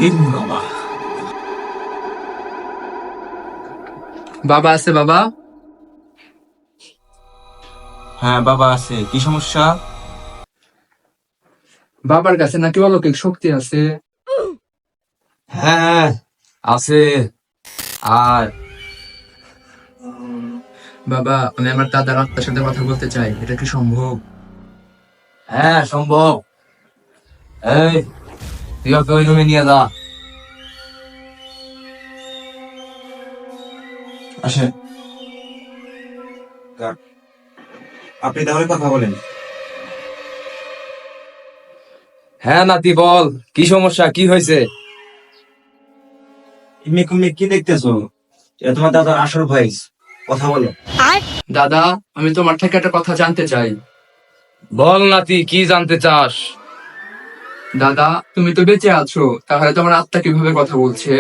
বাবা। বাবা আছে বাবা? হ্যাঁ বাবা আছে, কি সমস্যা? বাবার কাছে নাকি অলৌকিক শক্তি আছে। হ্যাঁ আছে। আর বাবা, আমি আমার দাদার আত্মার সাথে কথা বলতে চাই, এটা কি সম্ভব? হ্যাঁ সম্ভব। এই তুই ওকে ওই রুমে নিয়ে যা। আসেন, আপনি তাহলে কথা বলেন। হ্যাঁ নাতি বল, কি সমস্যা, কি হয়েছে? তুমি কি দেখতেছো? এটা তোমার দাদার আসল ভয়েস, কথা বলো। দাদা, আমি তোমার থেকে একটা কথা জানতে চাই। বল নাতি, কি জানতে চাস? দাদা, তুমি তো বেঁচে আছো, তাহলে তোমার আত্মা কিভাবে কথা বলছে?